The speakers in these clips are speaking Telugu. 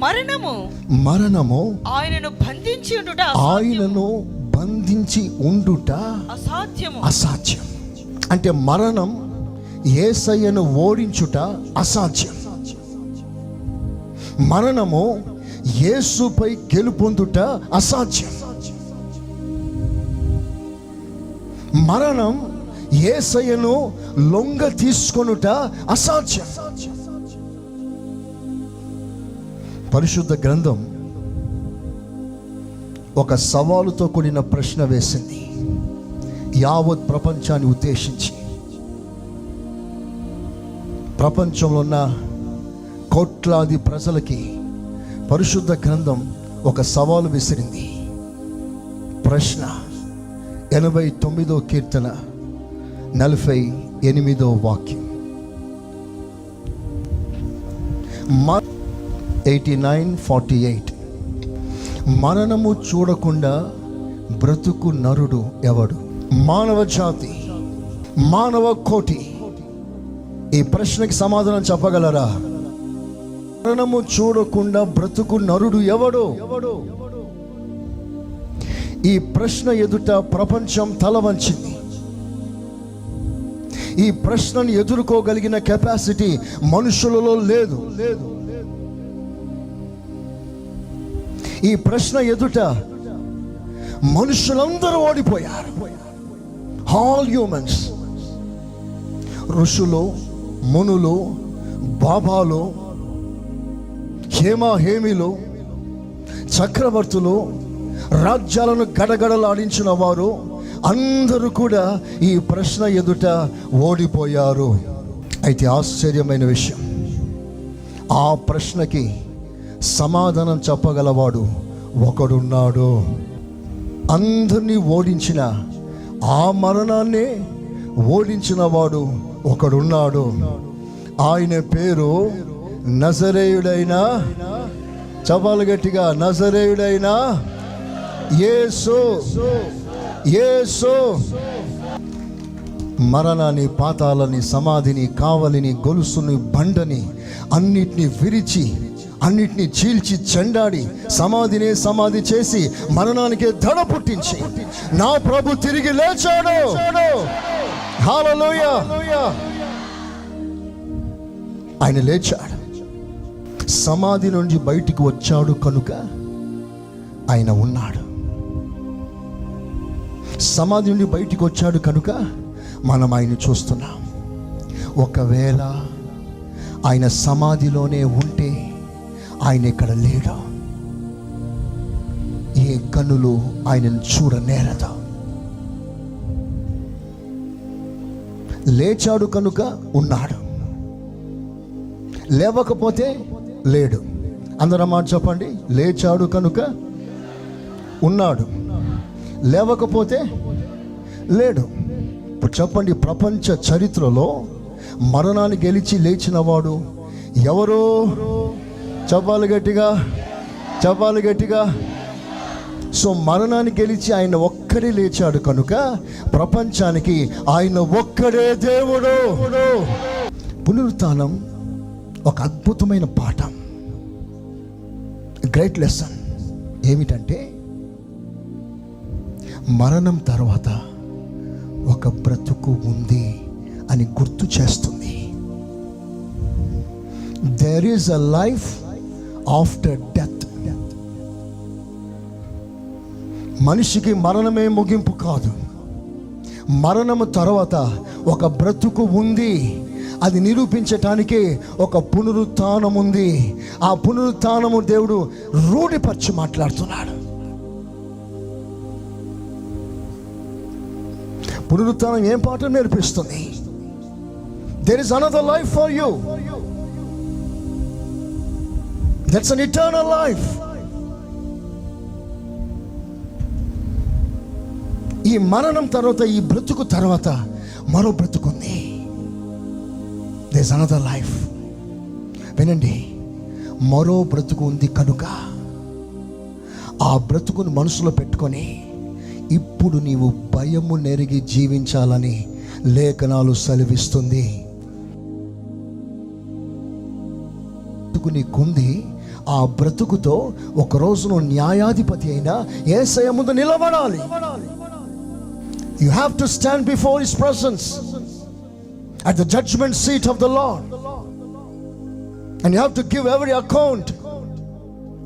మరణము ఆయనను బంధించి ఉండుట అసాధ్యం. అంటే మరణం యేసయ్యను ఓడించుట అసాధ్యం. మరణము యేసుపై గెలుపొందుట అసాధ్యం. మరణం యేసయ్యను లొంగ తీసుకొనుట అసాధ్యం. పరిశుద్ధ గ్రంథం ఒక సవాలుతో కూడిన ప్రశ్న వేసింది యావత్ ప్రపంచాన్ని ఉద్దేశించి. ప్రపంచంలో ఉన్న కోట్లాది ప్రజలకి పరిశుద్ధ గ్రంథం ఒక సవాలు విసిరింది. ప్రశ్న 89వ కీర్తన 48వ వాక్యం. 89:48. మరణము చూడకుండా బ్రతుకు నరుడు ఎవడు? మానవ జాతి, మానవ కోటి ఈ ప్రశ్నకి సమాధానం చెప్పగలరా? మరణము చూడకుండా బ్రతుకు నరుడు ఎవడు? ఈ ప్రశ్న ఎదుట ప్రపంచం తల వంచింది. ఈ ప్రశ్నను ఎదుర్కోగలిగిన కెపాసిటీ మనుషులలో లేదు. ఈ ప్రశ్న ఎదుట మనుషులందరూ ఓడిపోయారు. ఆల్ హ్యూమన్స్, ఋషులు, మునులు, బాబాలు, హేమీలు, చక్రవర్తులు, రాజ్యాలను గడగడలాడించిన వారు అందరూ కూడా ఈ ప్రశ్న ఎదుట ఓడిపోయారు. అయితే ఆశ్చర్యమైన విషయం, ఆ ప్రశ్నకి సమాధానం చెప్పగలవాడు ఒకడున్నాడు. అందరినీ ఓడించిన, ఆ మరణాన్ని ఓడించిన వాడు ఒకడున్నాడు. ఆయన పేరు నజరేయుడైన, చెప్పాలి గట్టిగా, నజరేయుడైన యేసు. మరణాన్ని, పాతాలని, సమాధిని, కావలిని, గొలుసుని, బండని అన్నిటినీ విరిచి, అన్నిటినీ చీల్చి చెండాడి సమాధి చేసి మరణానికి దడ పుట్టించి నా ప్రభు తిరిగి లేచాడు. హల్లెలూయా! ఆయన లేచాడు, సమాధి నుండి బయటికి వచ్చాడు కనుక ఆయన ఉన్నాడు. సమాధి నుండి బయటికి వచ్చాడు కనుక మనం ఆయన చూస్తున్నాం. ఒకవేళ ఆయన సమాధిలోనే ఉంటే ఆయన ఇక్కడ లేడు. ఏ కన్నులు ఆయనను చూడనేరదు. లేచాడు కనుక ఉన్నాడు, లేవకపోతే లేడు. అందరూ మాట చెప్పండి, లేచాడు కనుక ఉన్నాడు, లేవకపోతే లేడు. ఇప్పుడు చెప్పండి, ప్రపంచ చరిత్రలో మరణాన్ని గెలిచి లేచిన వాడు ఎవరో? చెప్పాలి గట్టిగా. సో మరణాన్ని గెలిచి ఆయన ఒక్కడే లేచాడు కనుక ప్రపంచానికి ఆయన ఒక్కడే దేవుడు. పునరుత్థానం ఒక అద్భుతమైన పాఠం, గ్రేట్ లెసన్. ఏమిటంటే మరణం తర్వాత ఒక బ్రతుకు ఉంది అని గుర్తు చేస్తుంది. There is a life after death. మనిషికి మరణమే ముగింపు కాదు. మరణము తర్వాత ఒక బ్రతుకు ఉంది. అది నిరూపించటానికి ఒక పునరుత్థానం ఉంది. ఆ పునరుత్థానము దేవుడు రూఢిపరిచి మాట్లాడుతున్నాడు. పునరుత్థానం ఏం పాఠం నేర్పిస్తుంది? There is another life for you. That's an eternal life. ఈ మరణం తర్వాత, ఈ బ్రతుకు తర్వాత మరో బ్రతుకుంది. There is another life. వినండి, మరో బ్రతుకు ఉంది కనుక ఆ బ్రతుకును మనసులో పెట్టుకొని ఇప్పుడు నీవు భయము నెరిగి జీవించాలని లేఖనాలు సెలవిస్తుంది. బ్రతుకు నీకుంది. ఆ బ్రతుకుతో ఒకరోజు నువ్వు న్యాయాధిపతి అయినా యేసయ్య ముందు నిలబడాలి. You have to stand before His presence at the judgment seat of the Lord, and you have to give every account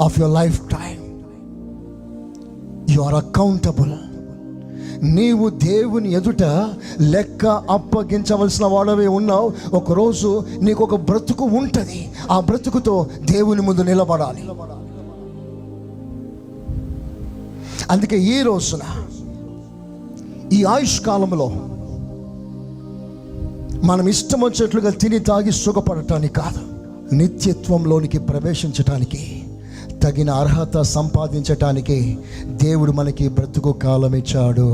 of your lifetime. You are accountable. నీవు దేవుని ఎదుట లెక్క అప్పగించవలసిన వాడవే ఉన్నావు. ఒకరోజు నీకు ఒక బ్రతుకు ఉంటుంది. ఆ బ్రతుకుతో దేవుని ముందు నిలబడాలి. అందుకే ఈ రోజున ఈ ఆయుష్కాలంలో మనం ఇష్టం వచ్చేట్లుగా తిని తాగి సుఖపడటానికి కాదు, నిత్యత్వంలోనికి ప్రవేశించటానికి తగిన అర్హత సంపాదించటానికి దేవుడు మనకి బ్రతుకు కాలం ఇచ్చాడు.